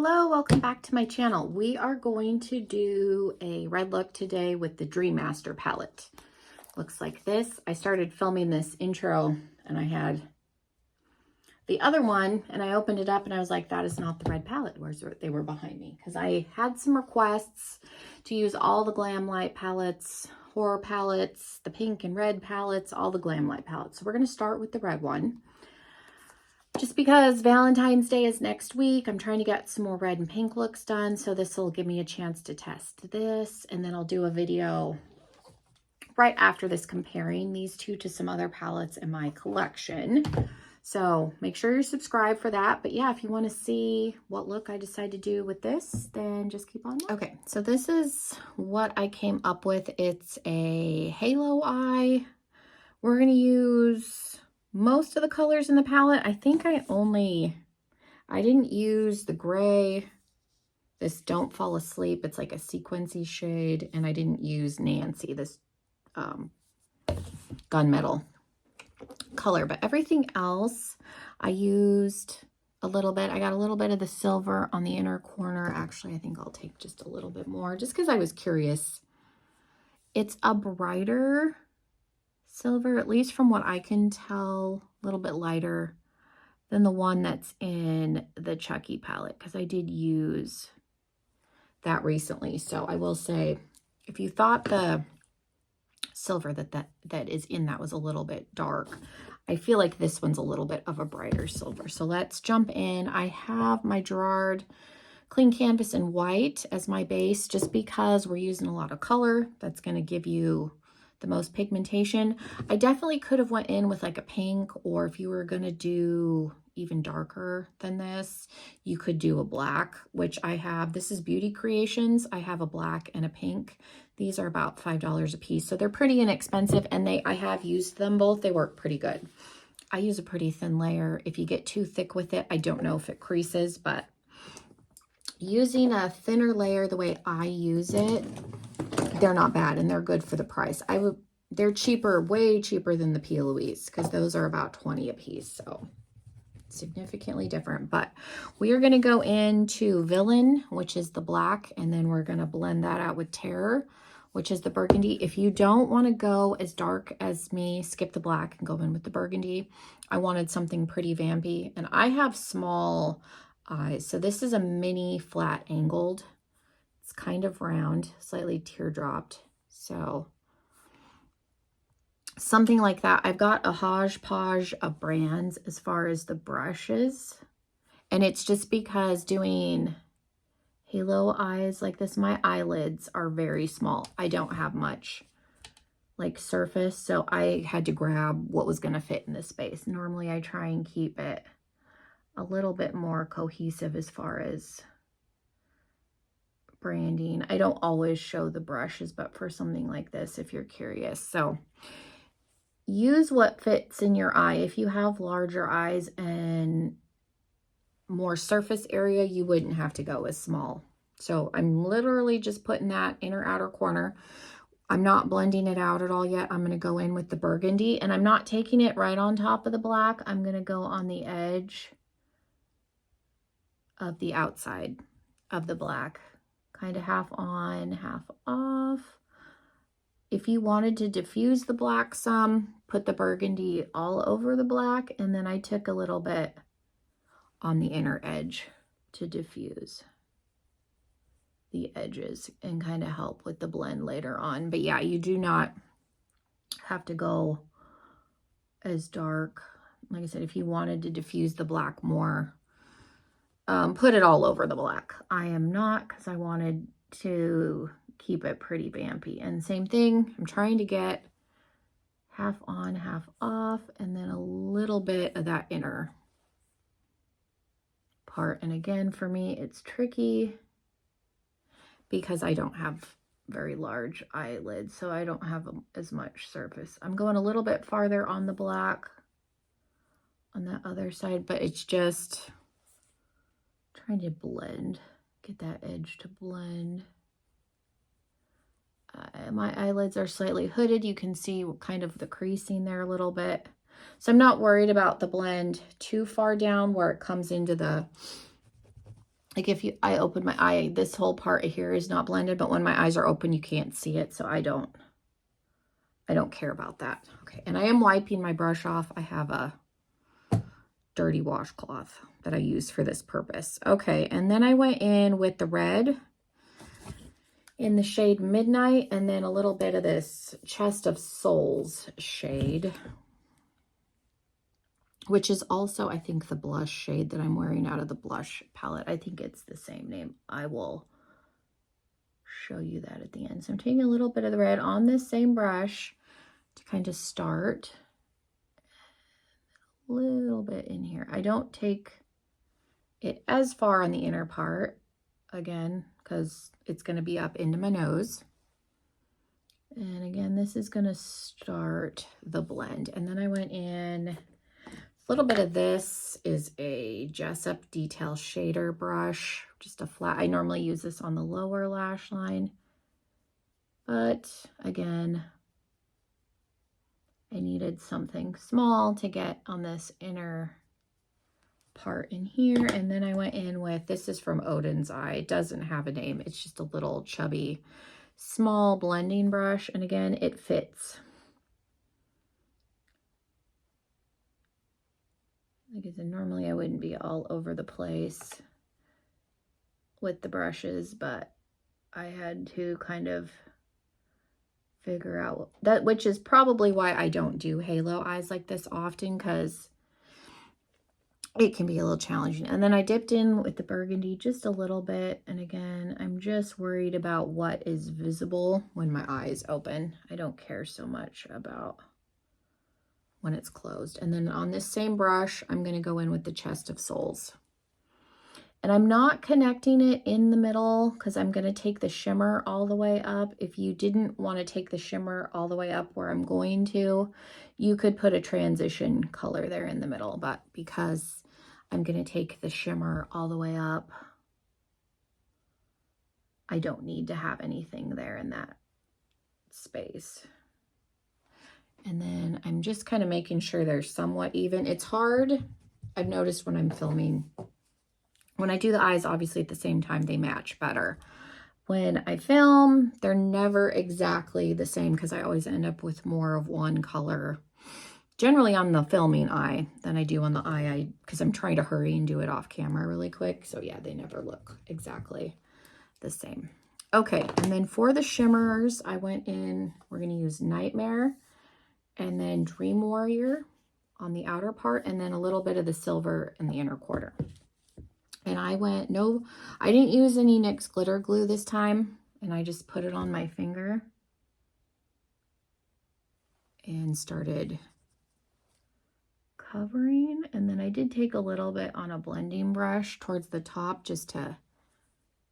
Hello, welcome back to my channel. We are going to do a red look today with the Dream Master palette. Looks like this. I started filming this intro and I had the other one and I opened it up and I was like, that is not the red palette. Where's they were behind me? Because I had some requests to use all the Glamelite palettes, horror palettes, the pink and red palettes, all the Glamelite palettes. So we're going to start with the red one. Just because Valentine's Day is next week, I'm trying to get some more red and pink looks done. So this will give me a chance to test this. And then I'll do a video right after this comparing these two to some other palettes in my collection. So make sure you're subscribed for that. But yeah, if you want to see what look I decide to do with this, then just keep on. Okay, so this is what I came up with. It's a halo eye. We're going to use most of the colors in the palette. I think I didn't use the gray, this Don't Fall Asleep. It's like a sequency shade. And I didn't use Nancy, this gunmetal color. But everything else, I used a little bit. I got a little bit of the silver on the inner corner. Actually, I think I'll take just a little bit more just because I was curious. It's a brighter silver, at least from what I can tell, a little bit lighter than the one that's in the Chucky palette, because I did use that recently. So I will say, if you thought the silver that is in that was a little bit dark, I feel like this one's a little bit of a brighter silver. So let's jump in. I have my Gerard Clean Canvas in white as my base, just because we're using a lot of color. That's going to give you the most pigmentation. I definitely could have went in with like a pink, or if you were going to do even darker than this, you could do a black, which I have. This is Beauty Creations. I have a black and a pink. These are about $5 a piece. So they're pretty inexpensive, and I have used them both. They work pretty good. I use a pretty thin layer. If you get too thick with it, I don't know if it creases, but using a thinner layer the way I use it, they're not bad, and they're good for the price. They're cheaper, way cheaper than the P. Louise, because those are about 20 a piece, so significantly different. But we are going to go into Villain, which is the black, and then we're going to blend that out with Terror, which is the burgundy. If you don't want to go as dark as me, skip the black and go in with the burgundy. I wanted something pretty vampy, and I have small eyes, so this is a mini flat angled. It's kind of round, slightly teardropped. So something like that. I've got a hodgepodge of brands as far as the brushes. And it's just because doing halo eyes like this, my eyelids are very small. I don't have much like surface. So I had to grab what was going to fit in this space. Normally I try and keep it a little bit more cohesive as far as branding. I don't always show the brushes, but for something like this, if you're curious. So use what fits in your eye. If you have larger eyes and more surface area, you wouldn't have to go as small. So I'm literally just putting that inner outer corner. I'm not blending it out at all yet. I'm going to go in with the burgundy, and I'm not taking it right on top of the black. I'm going to go on the edge of the outside of the black, kind of half on, half off. If you wanted to diffuse the black some, put the burgundy all over the black, and then I took a little bit on the inner edge to diffuse the edges and kind of help with the blend later on. But yeah, you do not have to go as dark. Like I said, if you wanted to diffuse the black more, put it all over the black. I am not, because I wanted to keep it pretty vampy. And same thing, I'm trying to get half on, half off, and then a little bit of that inner part. And again, for me, it's tricky because I don't have very large eyelids, so I don't have as much surface. I'm going a little bit farther on the black on that other side, but it's just trying to blend, get that edge to blend. My eyelids are slightly hooded. You can see kind of the creasing there a little bit. So I'm not worried about the blend too far down where it comes into the like if I open my eye, this whole part here is not blended, but when my eyes are open, you can't see it. So I don't care about that. Okay, and I am wiping my brush off. I have a dirty washcloth that I use for this purpose. Okay, and then I went in with the red in the shade Midnight, and then a little bit of this Chest of Souls shade, which is also, I think, the blush shade that I'm wearing out of the blush palette. I think it's the same name. I will show you that at the end. So I'm taking a little bit of the red on this same brush to kind of start. A little bit in here. I don't take it as far on the inner part, again, because it's going to be up into my nose. And again, this is going to start the blend. And then I went in, a little bit of this is a Jessup Detail Shader brush, just a flat. I normally use this on the lower lash line, but again, I needed something small to get on this inner part in here. And then I went in with, this is from Odin's Eye. It doesn't have a name. It's just a little chubby, small blending brush. And again, it fits. Like I said, normally I wouldn't be all over the place with the brushes, but I had to kind of figure out that, which is probably why I don't do halo eyes like this often, because it can be a little challenging. And then I dipped in with the burgundy just a little bit. And again, I'm just worried about what is visible when my eyes open. I don't care so much about when it's closed. And then on this same brush, I'm going to go in with the Chest of Souls. And I'm not connecting it in the middle because I'm going to take the shimmer all the way up. If you didn't want to take the shimmer all the way up where I'm going to, you could put a transition color there in the middle. But because I'm going to take the shimmer all the way up, I don't need to have anything there in that space. And then I'm just kind of making sure they're somewhat even. It's hard. I've noticed when I'm filming, when I do the eyes, obviously at the same time, they match better. When I film, they're never exactly the same because I always end up with more of one color, generally on the filming eye, than I do on the eye, because I'm trying to hurry and do it off camera really quick. So yeah, they never look exactly the same. Okay, and then for the shimmers, I went in, we're going to use Nightmare and then Dream Warrior on the outer part, and then a little bit of the silver in the inner quarter. And I went, no, I didn't use any NYX glitter glue this time. And I just put it on my finger and started covering. And then I did take a little bit on a blending brush towards the top just to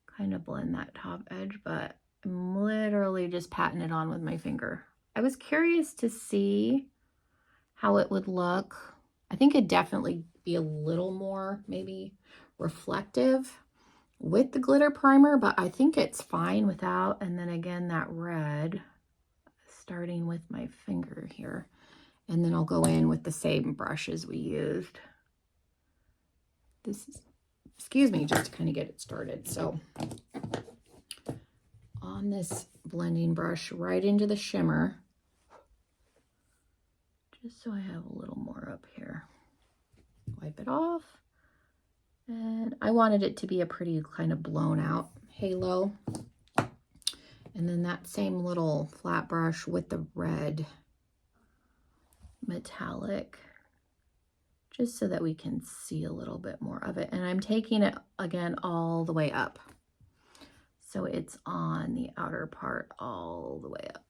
kind of blend that top edge. But I'm literally just patting it on with my finger. I was curious to see how it would look. I think it'd definitely be a little more maybe reflective with the glitter primer, but I think it's fine without. And then again, that red, starting with my finger here, and then I'll go in with the same brushes we used. This is, excuse me, just to kind of get it started. So on this blending brush, right into the shimmer, just so I have a little more up here. Wipe it off. And I wanted it to be a pretty kind of blown out halo. And then that same little flat brush with the red metallic, just so that we can see a little bit more of it. And I'm taking it again all the way up. So it's on the outer part all the way up.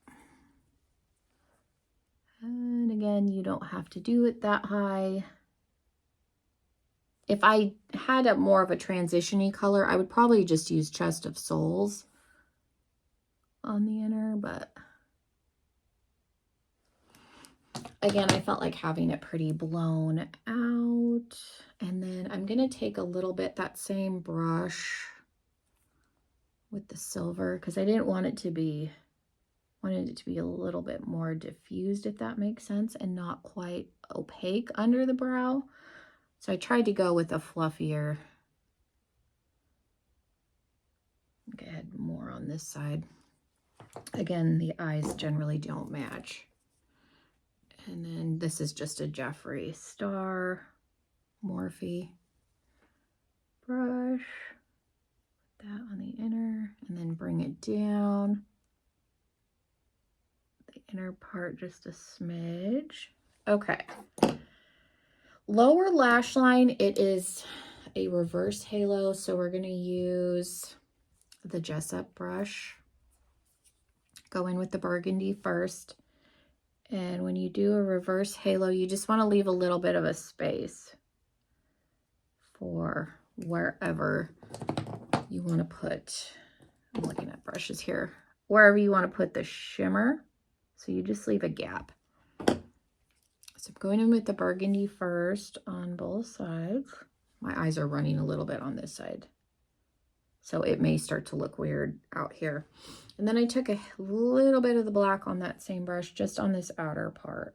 And again, you don't have to do it that high. If I had a more of a transition-y color, I would probably just use Chest of Souls on the inner, but again, I felt like having it pretty blown out. And then I'm going to take a little bit, that same brush with the silver, because I didn't want it to be, wanted it to be a little bit more diffused, if that makes sense, and not quite opaque under the brow. So I tried to go with a fluffier add more on this side. Again, the eyes generally don't match. And then this is just a Jeffree Star Morphe brush. Put that on the inner and then bring it down. The inner part just a smidge. Okay. Lower lash line, it is a reverse halo, so we're going to use the Jessup brush. Go in with the burgundy first. And when you do a reverse halo, you just want to leave a little bit of a space for wherever you want to put, I'm looking at brushes here, wherever you want to put the shimmer. So you just leave a gap. So I'm going in with the burgundy first on both sides. My eyes are running a little bit on this side, so it may start to look weird out here. And then I took a little bit of the black on that same brush, just on this outer part.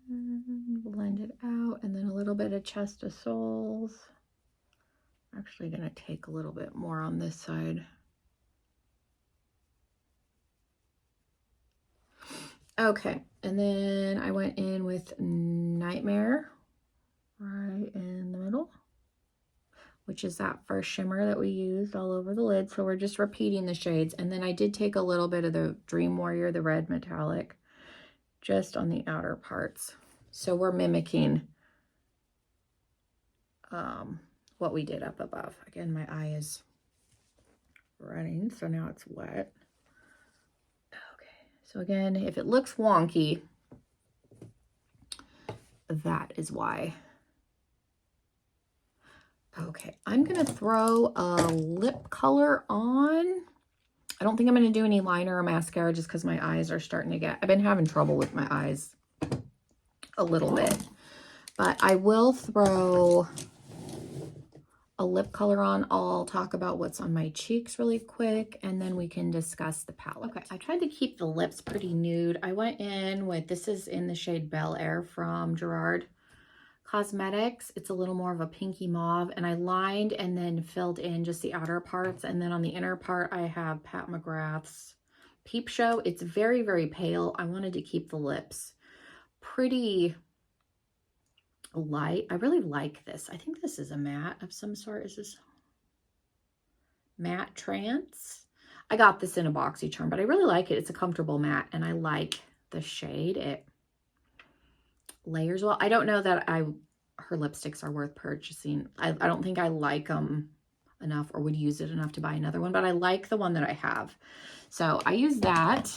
And blend it out, and then a little bit of Chest of Souls. I'm actually going to take a little bit more on this side. Okay, and then I went in with Nightmare right in the middle, which is that first shimmer that we used all over the lid. So we're just repeating the shades. And then I did take a little bit of the Dream Warrior, the red metallic, just on the outer parts. So we're mimicking what we did up above. Again, my eye is running, so now it's wet. Okay, so again, if it looks wonky, that is why. Okay, I'm gonna throw a lip color on. I don't think I'm gonna do any liner or mascara just because my eyes are starting to I've been having trouble with my eyes a little bit. But I will throw a lip color on. I'll talk about what's on my cheeks really quick, and then we can discuss the palette. Okay, I tried to keep the lips pretty nude. I went in with, this is in the shade Bel Air from Gerard Cosmetics. It's a little more of a pinky mauve, and I lined and then filled in just the outer parts, and then on the inner part I have Pat McGrath's Peep Show. It's very, very pale. I wanted to keep the lips pretty light. I really like this. I think this is a matte of some sort. Is this matte trance? I got this in a BoxyCharm, but I really like it. It's a comfortable matte, and I like the shade. It layers well. I don't know that her lipsticks are worth purchasing. I don't think I like them enough or would use it enough to buy another one, but I like the one that I have. So I use that.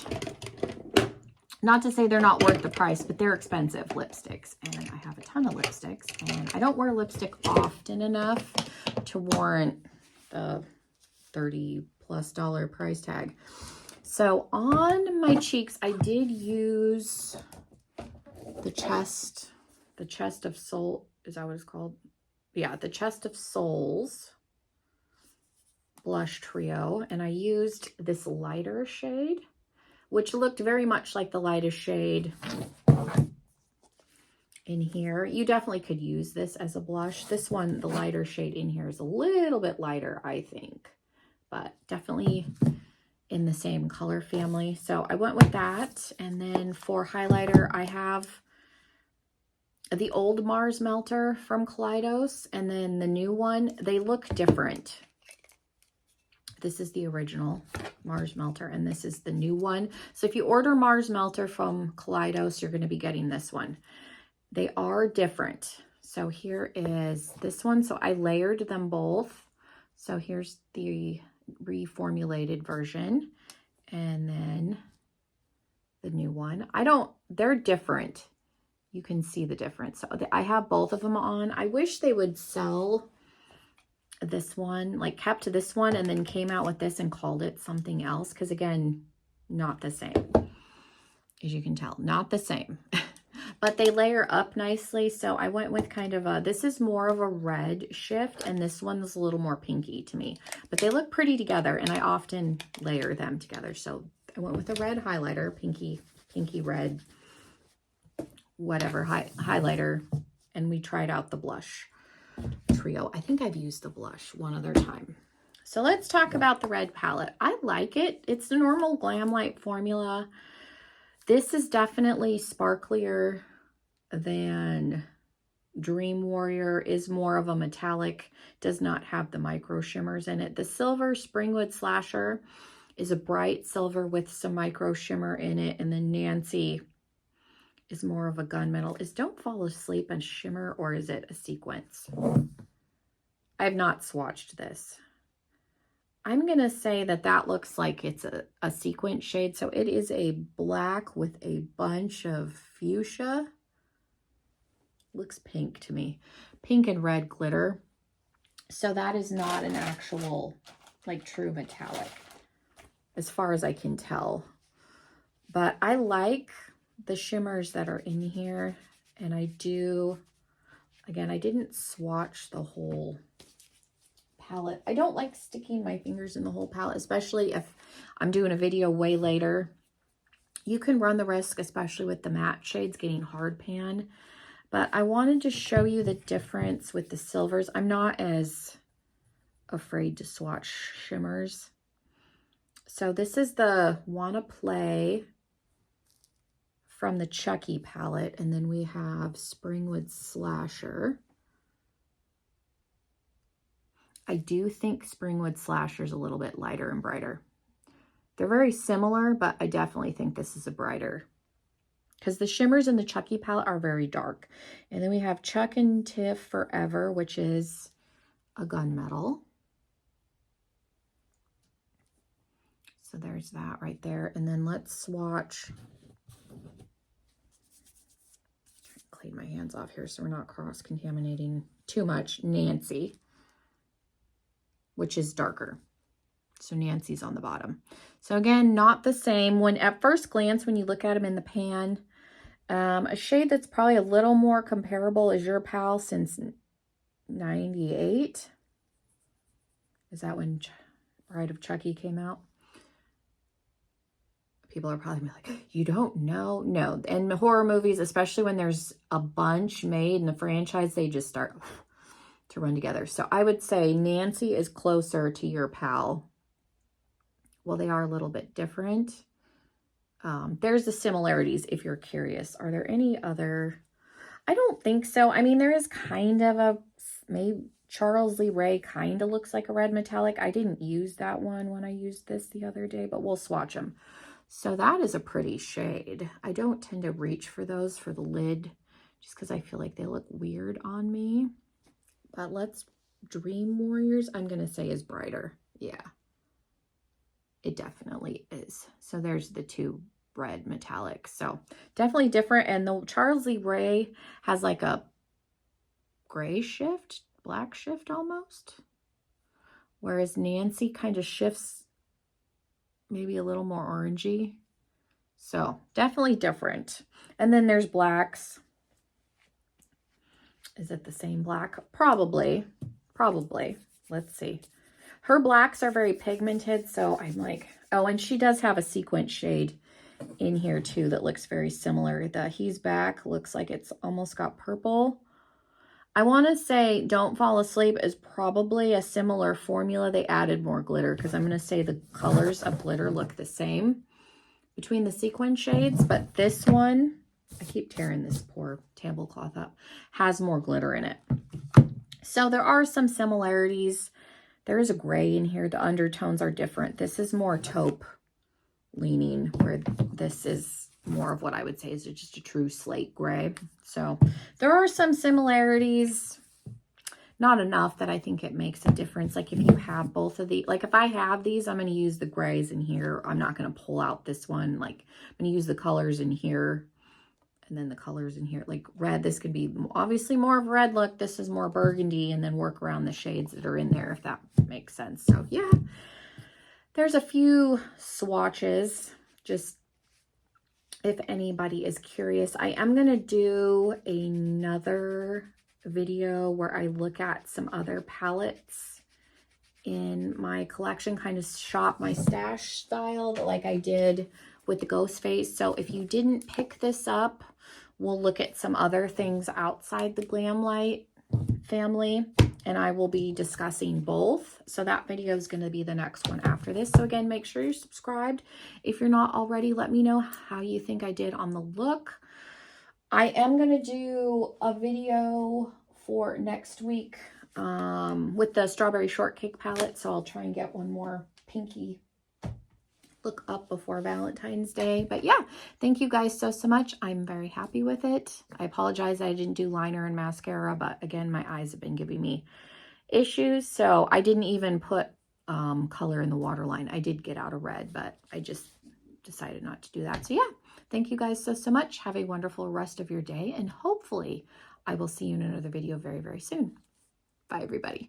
Not to say they're not worth the price, but they're expensive lipsticks. And I have a ton of lipsticks, and I don't wear lipstick often enough to warrant the $30+ price tag. So on my cheeks, I did use the Chest of Soul, is that what it's called? Yeah, the Chest of Souls blush trio, and I used this lighter shade, which looked very much like the lightest shade in here. You definitely could use this as a blush. This one, the lighter shade in here, is a little bit lighter, I think, but definitely in the same color family. So I went with that. And then for highlighter, I have the old Mars Melter from Kaleidos, and then the new one. They look different. This is the original Mars Melter, and this is the new one. So if you order Mars Melter from Kaleidos, you're going to be getting this one. They are different. So here is this one. So I layered them both. So here's the reformulated version, and then the new one. They're different. You can see the difference. So I have both of them on. I wish they would sell this one, like kept this one and then came out with this and called it something else, because again, not the same, as you can tell, not the same. But they layer up nicely. So I went with kind of this is more of a red shift, and this one's a little more pinky to me, but they look pretty together, and I often layer them together. So I went with a red highlighter, pinky red whatever highlighter, and we tried out the blush trio. I think I've used the blush one other time. So let's talk about the red palette. I like it. It's the normal Glamelite formula. This is definitely sparklier than Dream Warrior, is more of a metallic, does not have the micro shimmers in it. The silver Springwood Slasher is a bright silver with some micro shimmer in it, and then Nancy is more of a gunmetal. Is Don't Fall Asleep a shimmer, or is it a sequence? I have not swatched this. I'm gonna say that that looks like it's a sequence shade, so it is a black with a bunch of fuchsia. Looks pink to me. Pink and red glitter. So that is not an actual, like, true metallic, as far as I can tell. But I like the shimmers that are in here. And I do, again, I didn't swatch the whole palette. I don't like sticking my fingers in the whole palette, especially if I'm doing a video way later. You can run the risk, especially with the matte shades, getting hard pan. But I wanted to show you the difference with the silvers. I'm not as afraid to swatch shimmers. So this is the Wanna Play from the Chucky palette. And then we have Springwood Slasher. I do think Springwood Slasher is a little bit lighter and brighter. They're very similar, but I definitely think this is a brighter, because the shimmers in the Chucky palette are very dark. And then we have Chuck and Tiff Forever, which is a gunmetal. So there's that right there. And then let's swatch. Clean my hands off here so we're not cross-contaminating too much. Nancy, which is darker. So Nancy's on the bottom. So again, not the same. When at first glance, when you look at them in the pan, a shade that's probably a little more comparable is Your Pal since 98. Is that when Bride of Chucky came out? People are probably like, you don't know? No. In horror movies, especially when there's a bunch made in the franchise, they just start to run together. So I would say Nancy is closer to Your Pal. Well, they are a little bit different. There's the similarities if you're curious. Are there any other? I don't think so. I mean, there is kind of a, maybe Charles Lee Ray kind of looks like a red metallic. I didn't use that one when I used this the other day, but we'll swatch them. So that is a pretty shade. I don't tend to reach for those for the lid just because I feel like they look weird on me. But let's, Dream Warriors, I'm going to say is brighter. Yeah, it definitely is. So there's the two red metallics. So definitely different. And the Charles Lee Ray has like a gray shift, black shift almost. Whereas Nancy kind of shifts maybe a little more orangey. So definitely different. And then there's blacks. Is it the same black? Probably. Let's see. Her blacks are very pigmented, so I'm like, oh, and she does have a sequence shade in here too that looks very similar. The He's Back looks like it's almost got purple. I want to say Don't Fall Asleep is probably a similar formula. They added more glitter because I'm going to say the colors of glitter look the same between the sequin shades, but this one, I keep tearing this poor tablecloth up, has more glitter in it. So there are some similarities. There is a gray in here. The undertones are different. This is more taupe leaning, where this is more of what I would say is just a true slate gray. So there are some similarities, not enough that I think it makes a difference. Like if you have both of the, like if I have these, I'm going to use the grays in here. I'm not going to pull out this one. Like I'm going to use the colors in here and then the colors in here. Like red, this could be obviously more of a red look. This is more burgundy, and then work around the shades that are in there, if that makes sense. So yeah, there's a few swatches, just if anybody is curious. I am going to do another video where I look at some other palettes in my collection, kind of shop my stash style like I did with the Ghost Face. So if you didn't pick this up we'll look at some other things outside the Glamelite family, and I will be discussing both. So that video is going to be the next one after this. So again, make sure you're subscribed. If you're not already, let me know how you think I did on the look. I am going to do a video for next week with the strawberry shortcake palette. So I'll try and get one more pinky look up before Valentine's Day. But yeah, thank you guys so much. I'm very happy with it. I apologize I didn't do liner and mascara, but again, my eyes have been giving me issues. So I didn't even put color in the waterline. I did get out a red, but I just decided not to do that. So yeah, thank you guys so much. Have a wonderful rest of your day, and hopefully I will see you in another video very, very soon. Bye, everybody.